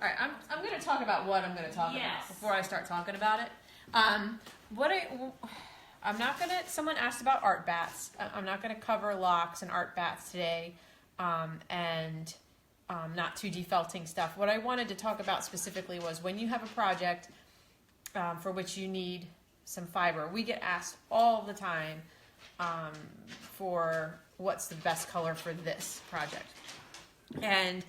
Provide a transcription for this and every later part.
All right, I'm going to talk about what I'm going to talk about before I start talking about it. I'm not going to, someone asked about art bats. I'm not going to cover locks and art bats today, and not 2D felting stuff. What I wanted to talk about specifically was when you have a project for which you need some fiber. We get asked all the time for what's the best color for this project. And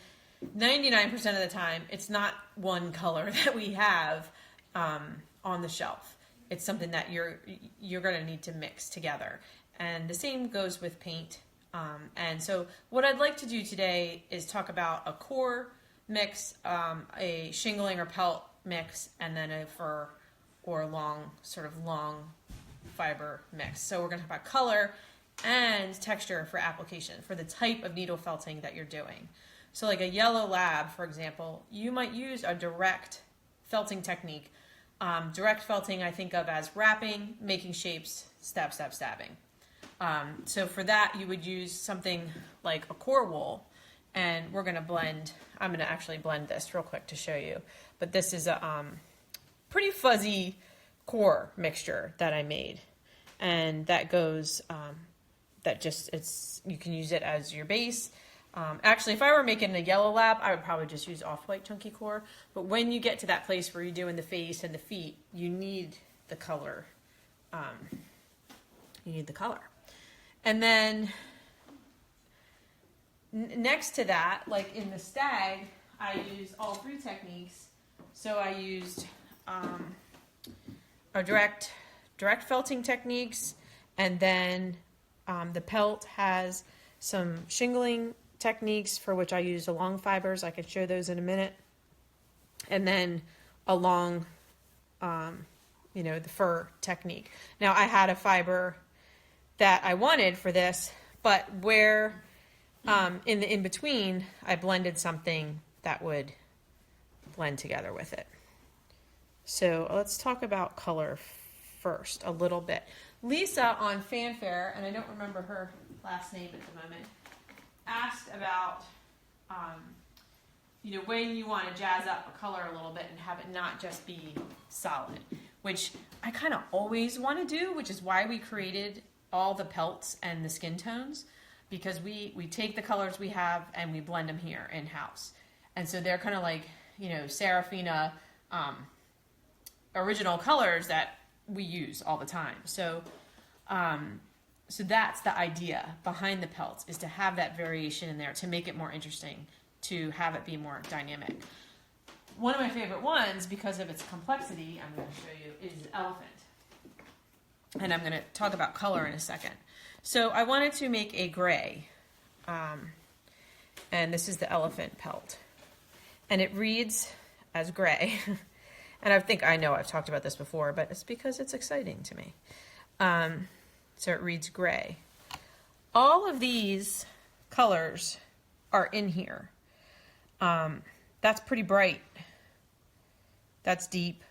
99% of the time, it's not one color that we have on the shelf. It's something that you're going to need to mix together. And the same goes with paint. And so what I'd like to do today is talk about a core mix, a shingling or pelt mix, and then a fur or long fiber mix. So we're going to talk about color and texture for application, for the type of needle felting that you're doing. So like a yellow lab, for example, you might use a direct felting technique. Direct felting I think of as wrapping, making shapes, stab, stab, stabbing. So for that you would use something like a core wool, and we're going to blend, I'm going to actually blend this real quick to show you, but this is a pretty fuzzy core mixture that I made, and that goes, you can use it as your base. Actually, if I were making a yellow lab, I would probably just use off-white chunky core. But when you get to that place where you're doing the face and the feet, you need the color. And then next to that, like in the stag, I used all three techniques. So I used a direct felting techniques, and then the pelt has some shingling techniques for which I used long fibers. I can show those in a minute. And then along, the fur technique. Now I had a fiber that I wanted for this, but where in the in-between, I blended something that would blend together with it. So let's talk about color first a little bit. Lisa on Fanfare, and I don't remember her last name at the moment, asked about, when you want to jazz up a color a little bit and have it not just be solid, which I kind of always want to do, which is why we created all the pelts and the skin tones, because we take the colors we have and we blend them here in-house. And so they're kind of like, Serafina original colors that we use all the time. So that's the idea behind the pelts, is to have that variation in there, to make it more interesting, to have it be more dynamic. One of my favorite ones, because of its complexity, I'm going to show you, is elephant. And I'm going to talk about color in a second. So I wanted to make a gray, and this is the elephant pelt. And it reads as gray. And I know I've talked about this before, but it's because it's exciting to me. So it reads gray. All of these colors are in here. That's pretty bright. That's deep.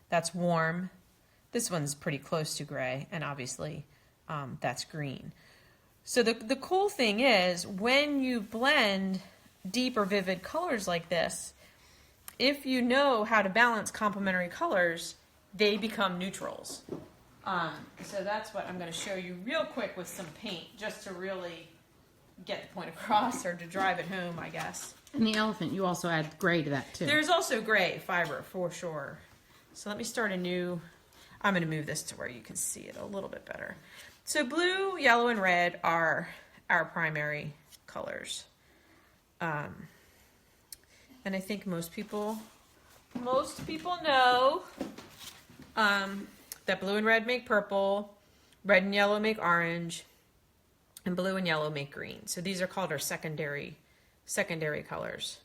That's warm. This one's pretty close to gray, and obviously that's green. So the cool thing is, when you blend deep or vivid colors like this, if you know how to balance complementary colors, they become neutrals. So that's what I'm going to show you real quick with some paint, just to really get the point across, or to drive it home, I guess. And the elephant, you also add gray to that too. There's also gray fiber for sure. So let me start a new, I'm going to move this to where you can see it a little bit better. So blue, yellow, and red are our primary colors. And I think most people know that blue and red make purple, red and yellow make orange, and blue and yellow make green. So these are called our secondary colors.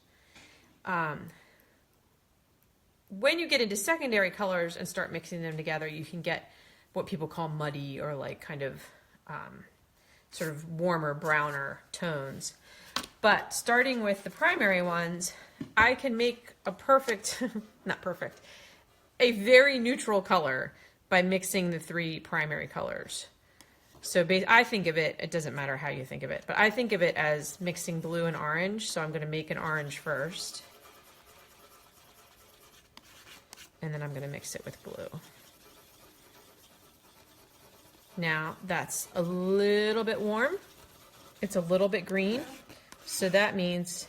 When you get into secondary colors and start mixing them together, you can get what people call muddy, or like kind of sort of warmer, browner tones. But starting with the primary ones, I can make a perfect, not perfect, a very neutral color by mixing the three primary colors. So I think of it, it doesn't matter how you think of it, but I think of it as mixing blue and orange. So I'm going to make an orange first. and then I'm going to mix it with blue. Now that's a little bit warm. It's a little bit green, so that means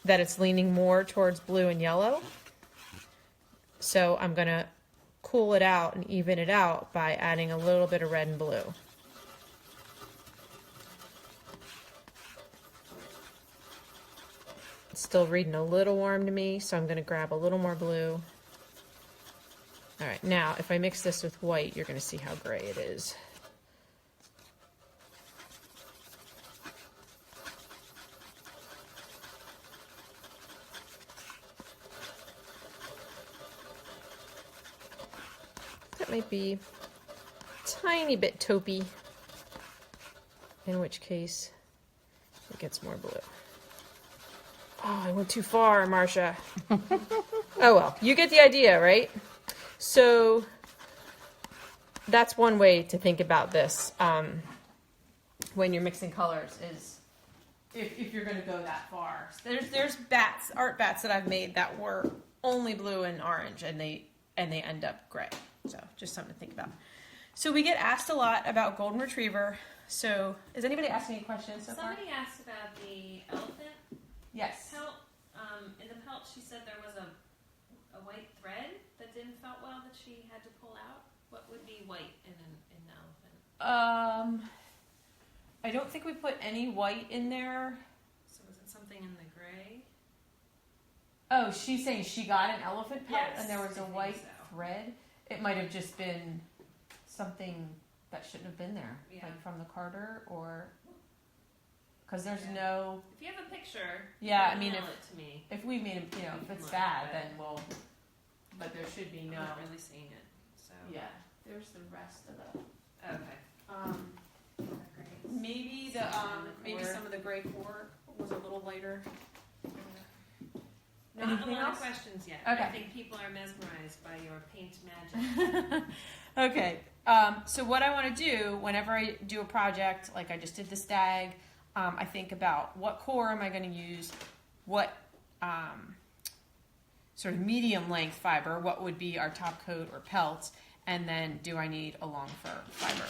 that it's leaning more towards blue and yellow. So I'm going to cool it out and even it out by adding a little bit of red and blue. It's still reading a little warm to me, so I'm going to grab a little more blue. All right, now if I mix this with white, you're going to see how gray it is. That might be a tiny bit taupey, in which case it gets more blue. Oh, I went too far, Marcia. Oh well, you get the idea, right? So that's one way to think about this when you're mixing colors is if you're going to go that far. There's art bats that I've made that were only blue and orange, and they end up gray. So just something to think about. So we get asked a lot about golden retriever. So is anybody asking any questions so far? Somebody asked about the elephant. Yes. Pelt. In the pelt, she said there was a white thread that didn't felt well that she had to pull out. What would be white in an elephant? I don't think we put any white in there. So was it something in the gray? Oh, she's saying she got an elephant pelt Yes, and there was I a think white so. thread. It might have just been something that shouldn't have been there, Yeah. like from the Carter, or because there's Yeah. no. If you have a picture, Yeah, I email mean, it to me. if we made it, you know, if it's Look, bad, but- then we'll. But there should be I'm no. not really seeing it. So Yeah, there's the rest of the. okay. Great. Maybe the maybe core. some of the gray core was a little lighter. Not Anything a lot else? of questions yet. Okay. I think people are mesmerized by your paint magic. Okay. So what I want to do whenever I do a project, like I just did the stag, I think about what core am I going to use, what sort of medium length fiber, what would be our top coat or pelt, and then do I need a long fur fiber.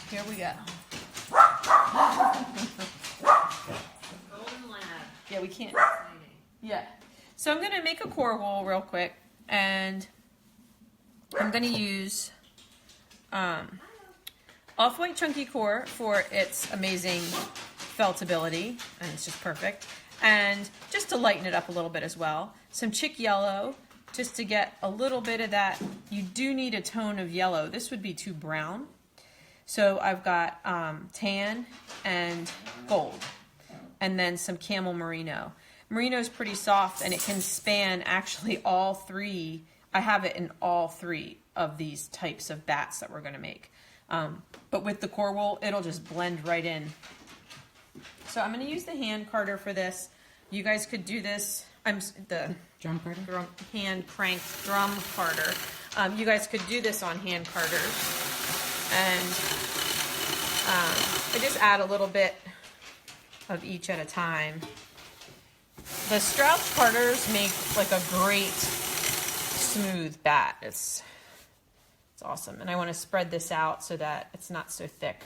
Here we go. Golden lab. Yeah, we can't. Exciting. Yeah. So I'm going to make a core wool real quick, and I'm going to use off-white chunky core for its amazing feltability, and it's just perfect. And just to lighten it up a little bit as well, some chick yellow, just to get a little bit of that. You do need a tone of yellow. This would be too brown. So I've got tan and gold, and then some camel merino. Merino is pretty soft, and it can span actually all three. I have it in all three of these types of bats that we're going to make. But with the core wool, it'll just blend right in. So I'm going to use the hand carder for this. You guys could do this. The Drum carder? hand cranked drum carder. You guys could do this on hand carders. And I just add a little bit of each at a time. The Strauss carders make like a great smooth bat. It's awesome. And I want to spread this out so that it's not so thick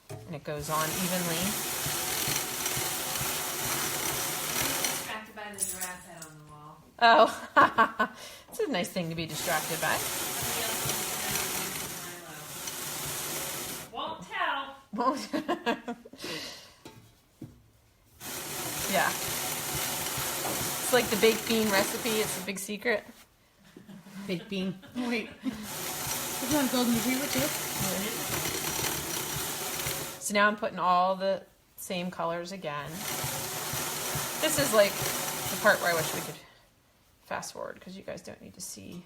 and it goes on evenly. Distracted by the giraffe head on the wall. Oh, it's a nice thing to be distracted by. Somebody else wants to Milo. Won't tell. Yeah. It's like the baked bean recipe. It's a big secret. Baked bean. Oh, wait. Is that golden retriever too? So now I'm putting all the same colors again. This is like the part where I wish we could fast forward because you guys don't need to see.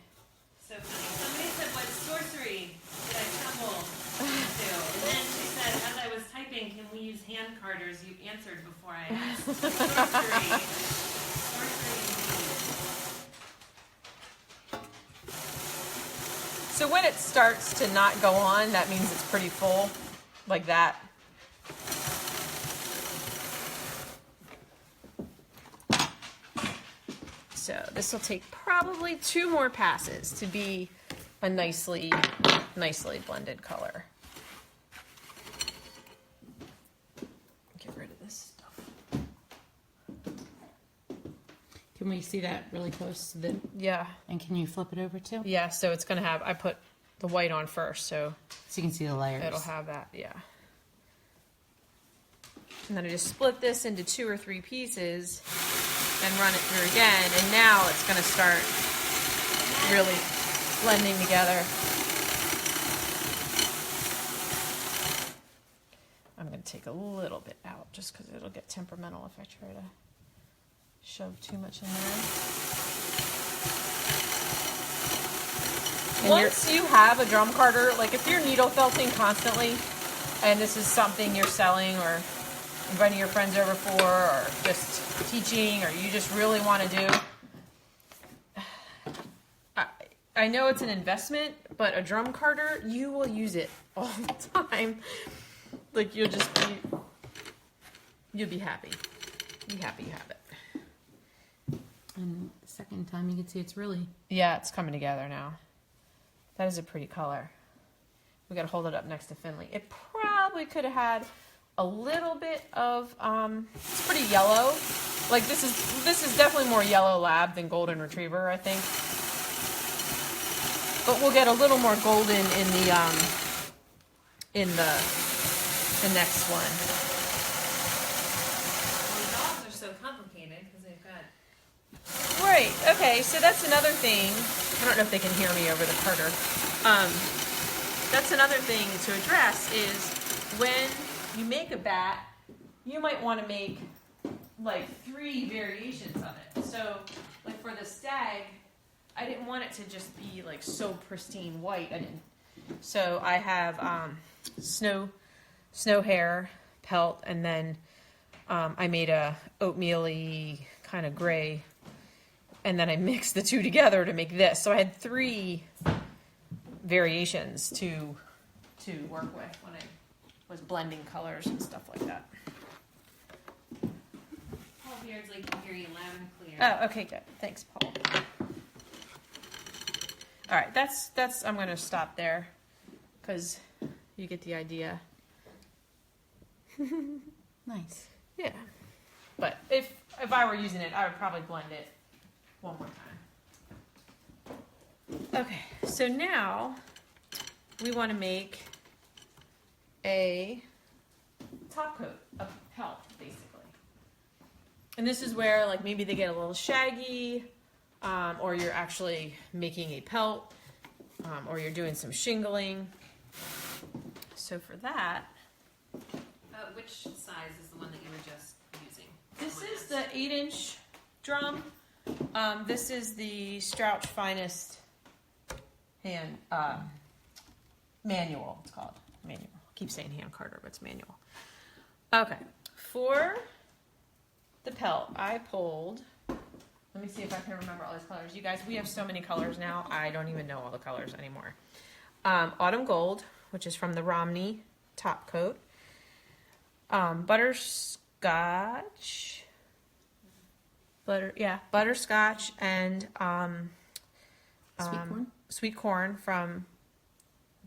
So funny. Somebody said, what sorcery did I stumble into? And then she said, as I was typing, can we use hand carders? You answered before I asked. Sorcery. Sorcery indeed. So when it starts to not go on, that means it's pretty full, like that. So this will take probably 2 more passes to be a nicely blended color. Get rid of this stuff. Can we see that really close to the? Yeah. And can you flip it over too? Yeah, so it's gonna have, I put the white on first, so So you can see the layers. it'll have that, yeah. And then I just split this into 2 or 3 pieces and run it through again, and now it's gonna start really blending together. I'm gonna take a little bit out just because it'll get temperamental if I try to shove too much in there. And once you have a drum carder, like if you're needle felting constantly, and this is something you're selling or inviting your friends over for, or just teaching, or you just really want to do, I know it's an investment, but a drum carder, you will use it all the time. Like you'll be happy. Be happy you have it. And the second time you can see it's really. Yeah, it's coming together now. That is a pretty color. We got to hold it up next to Finley. It probably could have had a little bit of, it's pretty yellow. Like this is definitely more yellow lab than golden retriever, I think. But we'll get a little more golden in the next one. Well, dogs are so complicated because they've got. Right, okay, so that's another thing. I don't know if they can hear me over the carder. That's another thing to address is when you make a bat, you might want to make like 3 variations of it. So, like for the stag, I didn't want it to just be like so pristine white. So I have snow hair, pelt, and then I made a oatmeal-y kind of gray, and then I mixed the 2 together to make this. So I had 3 variations to work with when I was blending colors and stuff like that. Paul Beardsley can hear you loud and clear. Oh, okay, good. Thanks, Paul. All right, that's. I'm gonna stop there because you get the idea. Nice. Yeah, but if I were using it, I would probably blend it one more time. Okay, so now we want to make a top coat of pelt, basically. And this is where, like, maybe they get a little shaggy, or you're actually making a pelt, or you're doing some shingling. So for that, Which size is the one that you were just using? this is the 8-inch drum. This is the Strouch Finest hand manual. It's called manual. I keep saying hand carder, but it's manual. Okay, for the pelt, I pulled. Let me see if I can remember all these colors. You guys, we have so many colors now. I don't even know all the colors anymore. Autumn Gold, which is from the Romney top coat. Butterscotch. Butterscotch and Sweet corn? Sweet corn from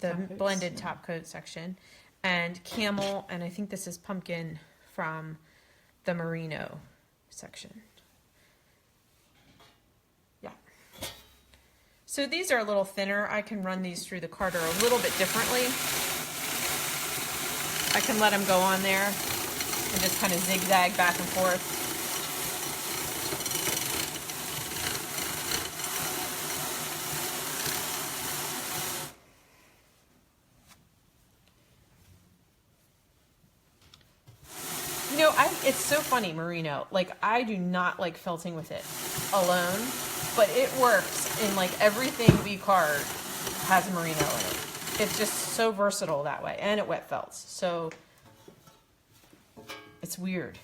the Top coats, blended yeah. top coat section, and camel, and I think this is pumpkin from the merino section. Yeah. So these are a little thinner. I can run these through the carder a little bit differently. I can let them go on there and just kind of zigzag back and forth. You know, it's so funny, merino. Like, I do not like felting with it alone, but it works in like everything we card has merino in it. It's just so versatile that way, and it wet felts. So it's weird.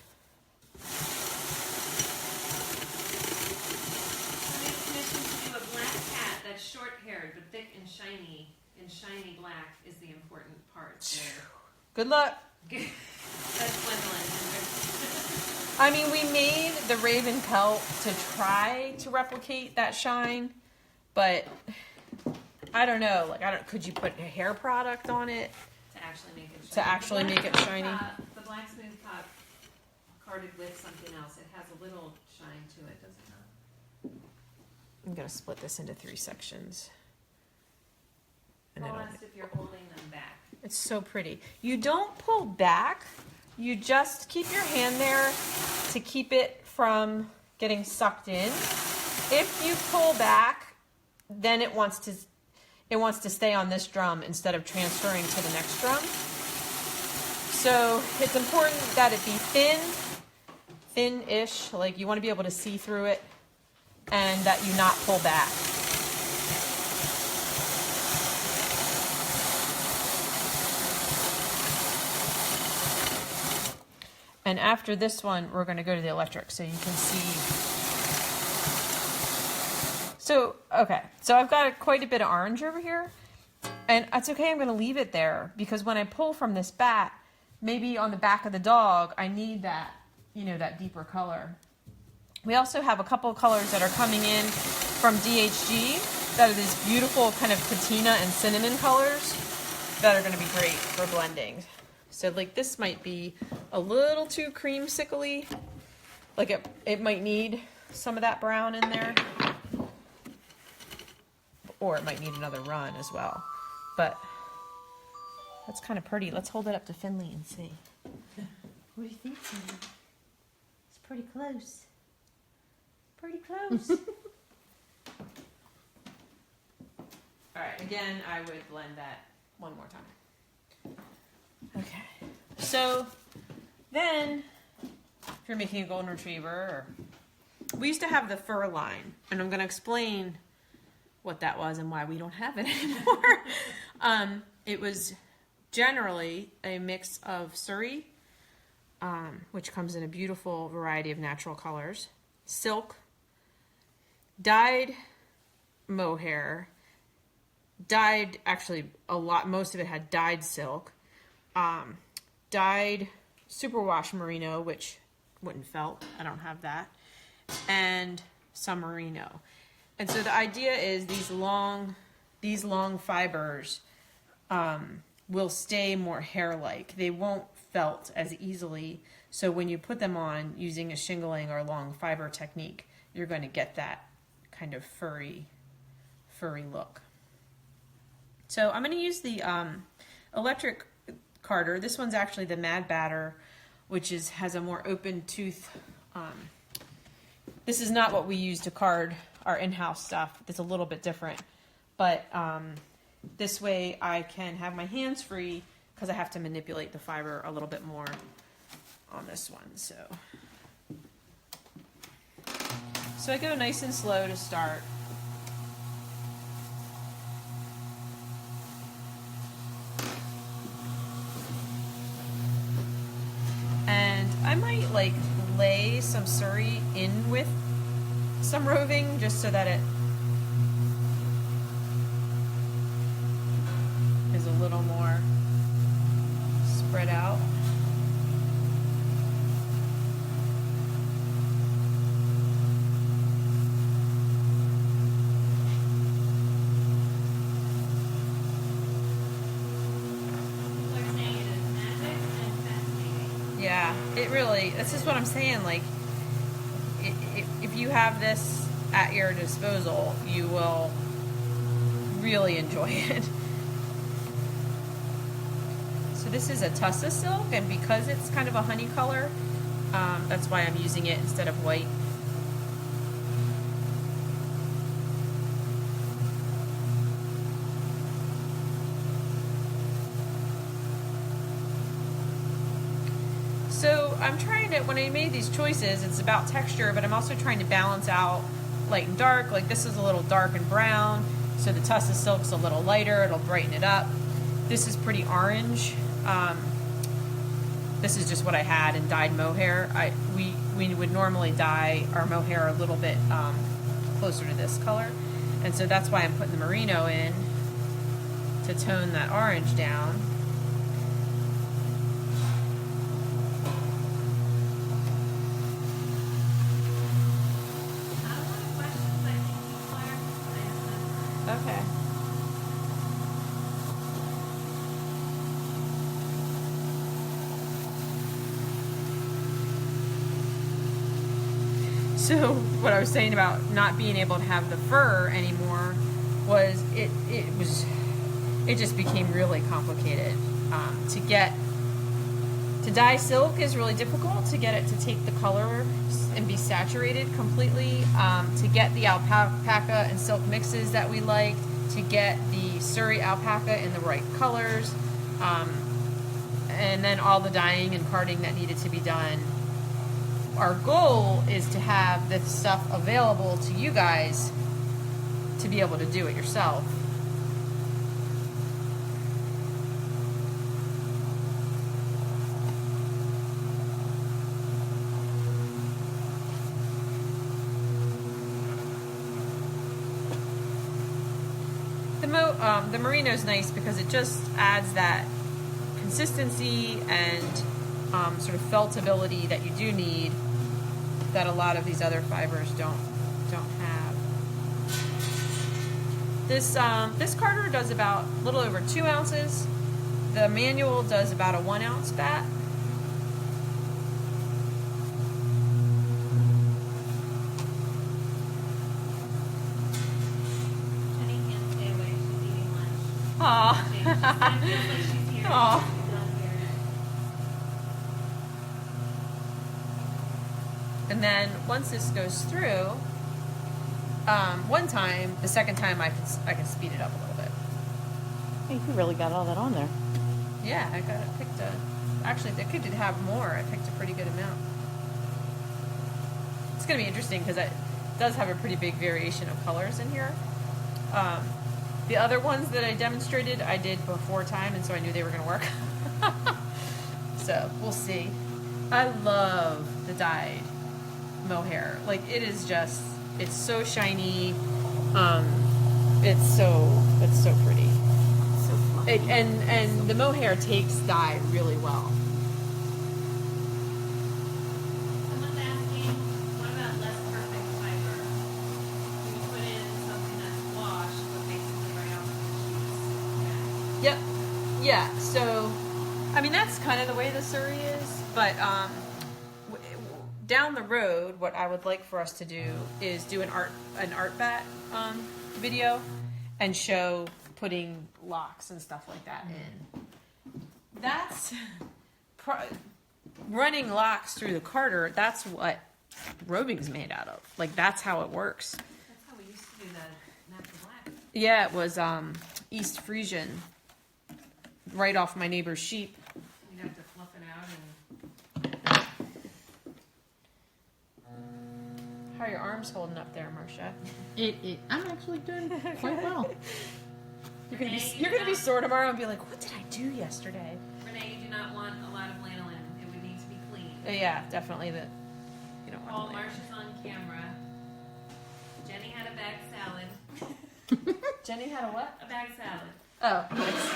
Somebody's commissioned to do a black cat that's short-haired but thick and shiny black is the important part there. Good luck. That's Gwendolyn. I mean, we made the Raven Pelt to try to replicate that shine, but I don't know. Like, could you put a hair product on it To actually make it shiny. to actually make it shiny? The black smooth top carded with something else. It has a little shine to it, does it not? I'm gonna split this into 3 sections. And I'll it'll, ask if you're holding them back. it's so pretty. You don't pull back. You just keep your hand there to keep it from getting sucked in. If you pull back, then it wants to stay on this drum instead of transferring to the next drum. So it's important that it be thin-ish, like you want to be able to see through it, and that you not pull back. And after this one, we're going to go to the electric so you can see. So, okay, so I've got quite a bit of orange over here, and that's okay, I'm going to leave it there, because when I pull from this bat, maybe on the back of the dog, I need that, you know, that deeper color. We also have a couple of colors that are coming in from DHG that are these beautiful kind of patina and cinnamon colors that are going to be great for blending. So like this might be a little too creamsicle-y. Like it might need some of that brown in there. Or it might need another run as well. But that's kind of pretty. Let's hold it up to Finley and see. What do you think, Cindy? It's pretty close. Pretty close. All right, again, I would blend that one more time. Okay, so then if you're making a golden retriever, we used to have the fur line, and I'm going to explain what that was and why we don't have it anymore. It was generally a mix of Surrey, which comes in a beautiful variety of natural colors, silk, dyed mohair, dyed, actually a lot, most of it had dyed silk, dyed superwash merino, which wouldn't felt, I don't have that, and some merino. And so the idea is these long fibers will stay more hair-like. They won't felt as easily. So when you put them on using a shingling or long fiber technique, you're going to get that kind of furry look. So I'm going to use the electric carder. This one's actually the Mad Batter, which has a more open tooth. This is not what we use to card our in-house stuff. It's a little bit different, but this way I can have my hands free because I have to manipulate the fiber a little bit more on this one. So I go nice and slow to start. And I might like lay some Surrey in with some roving just so that it is a little more spread out. Yeah, it really, this is what I'm saying, like, if you have this at your disposal, you will really enjoy it. So this is a Tussa silk, and because it's kind of a honey color, that's why I'm using it instead of white. So I'm trying to, when I made these choices, it's about texture, but I'm also trying to balance out light and dark. Like this is a little dark and brown, so the Tussa silk's a little lighter, it'll brighten it up. This is pretty orange. This is just what I had in dyed mohair. We would normally dye our mohair a little bit closer to this color, and so that's why I'm putting the merino in to tone that orange down. Okay. So what I was saying about not being able to have the fur anymore was it just became really complicated. To dye silk is really difficult, to get it to take the color and be saturated completely, to get the alpaca and silk mixes that we like, to get the Surrey alpaca in the right colors, and then all the dyeing and carding that needed to be done. Our goal is to have this stuff available to you guys to be able to do it yourself. The merino is nice because it just adds that consistency and sort of feltability that you do need, that a lot of these other fibers don't have. This carder does about a little over 2 ounces. The manual does about a 1 ounce bat. Jenny can't stay away. She's eating lunch. Aw. It feels like she's here. Aw. She's not here. And then once this goes through, one time, the second time I can speed it up a little bit. Hey, you really got all that on there. Yeah, actually they could have more. I picked a pretty good amount. It's gonna be interesting because it does have a pretty big variation of colors in here. The other ones that I demonstrated, I did before time, and so I knew they were gonna work. So we'll see. I love the dyed mohair. Like, it is just, it's so shiny. It's so pretty. So fluffy. And the mohair takes dye really well. Someone's asking, what about less perfect fiber? Can you put in something that's washed but basically right off the sheets? Yep. Yeah. So, I mean, that's kind of the way the Surrey is. But down the road, what I would like for us to do is do an art bat video and show putting locks and stuff like that in. That's running locks through the carder. That's what roving's made out of. Like, that's how it works. That's how we used to do the natural black. Yeah, it was East Frisian, right off my neighbor's sheep. You'd have to fluff it out and How are your arms holding up there, Marcia? I'm actually doing quite well. You're gonna be sore tomorrow and be like, what did I do yesterday? Renee, you do not want a lot of lanolin. It would need to be clean. Yeah, definitely you don't want Paul to. Marsh is on camera. Jenny had a bag salad. Jenny had a what? A bag salad. Oh, nice.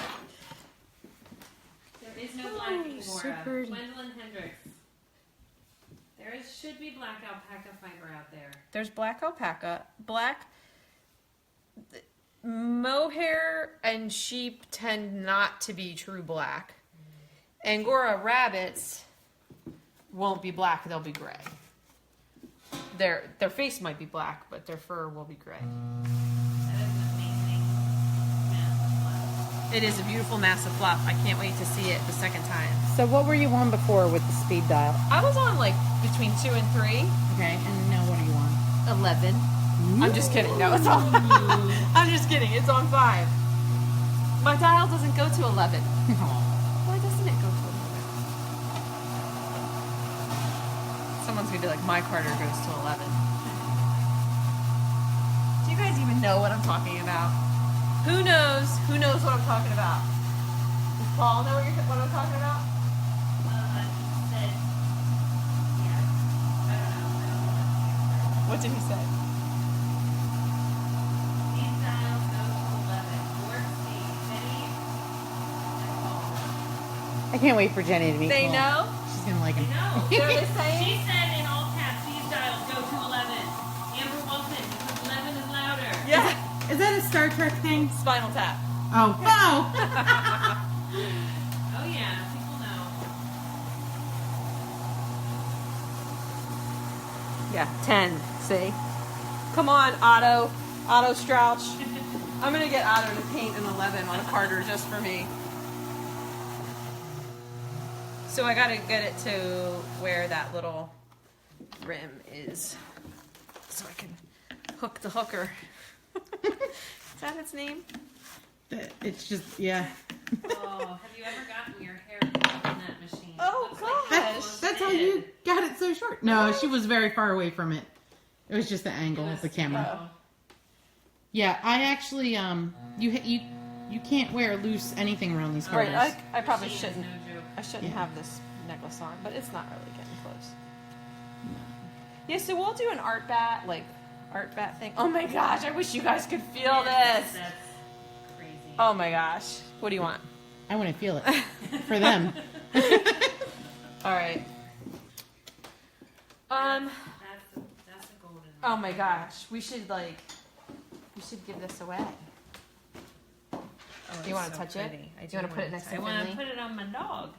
There is no black so Angora. pretty. Gwendolyn Hendricks. Should be black alpaca fiber out there. There's black alpaca, mohair and sheep tend not to be true black. Angora rabbits won't be black, they'll be gray. Their face might be black, but their fur will be gray. That is an amazing massive It is a beautiful massive fluff. I can't wait to see it the second time. So what were you on before with the speed dial? I was on like between 2 and 3. Okay, and now what are you on? 11. I'm just kidding. No, it's on. I'm just kidding. It's on 5. My dial doesn't go to 11. Why doesn't it go to 11? Someone's gonna be like, my carder goes to 11. Do you guys even know what I'm talking about? Who knows? Who knows what I'm talking about? Does Paul know what I'm talking about? He said, yeah. I don't know. What did he say? These dials go to 11. Or C. Jenny and Paul. I can't wait for Jenny to meet They Paul. know? She's gonna like him. No. They're the same? She said in all caps, these dials go to 11. Amber Wilson, because 11 is louder. Yeah. Is that a Star Trek thing? Spinal Tap. Oh, no! Oh yeah, people know. Yeah, 10. See? Come on, Otto Strouch. I'm gonna get Otto to paint an 11 on a Carter just for me. So I gotta get it to where that little rim is, so I can hook the hooker. Is that its name? It's just, yeah. Oh, have you ever gotten your hair cut in that machine? Oh, It looks like gosh. it was That's how made. you got it so short. No, she was very far away from it. It was just the angle of the camera. Oh. Yeah, I actually, you can't wear loose anything around these Right, Carters. I probably Machine is shouldn't. no joke. I shouldn't Yeah. have this necklace on, but it's not really getting close. Yeah, so we'll do an art bat thing. Oh my gosh, I wish you guys could feel Yes, this. That's crazy. Oh my gosh. What do you want? I want to feel it for them. All right. That's a golden. Oh my gosh, we should give this away. Oh, You want to touch it? I Do you want to put it next to I want to Finley? put it on my dog.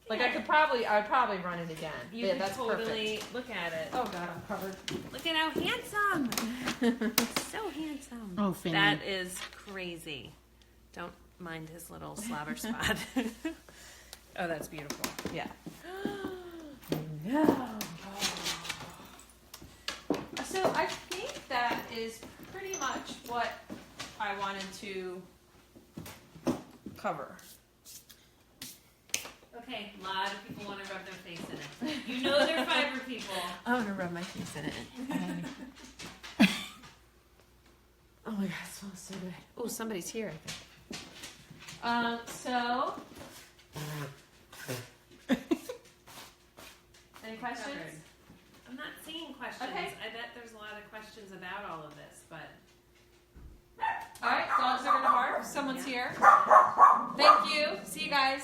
Like I would probably run it again. You Yeah, could that's totally perfect. look at it. Oh god, I'm covered. Look at how handsome. So handsome. Oh, Finley. That is crazy. Don't mind his little slobber spot. Oh, that's beautiful. Yeah. No. So I think that is pretty much what I wanted to cover. Okay, a lot of people want to rub their face in it. You know they're fiber people. I want to rub my face in it. Oh my god, it smells so good. Oh, somebody's here, I think. So. Any questions? Covered. I'm not seeing questions. Okay. I bet there's a lot of questions about all of this, but All right, dogs are gonna bark. Someone's here. Thank you. See you guys.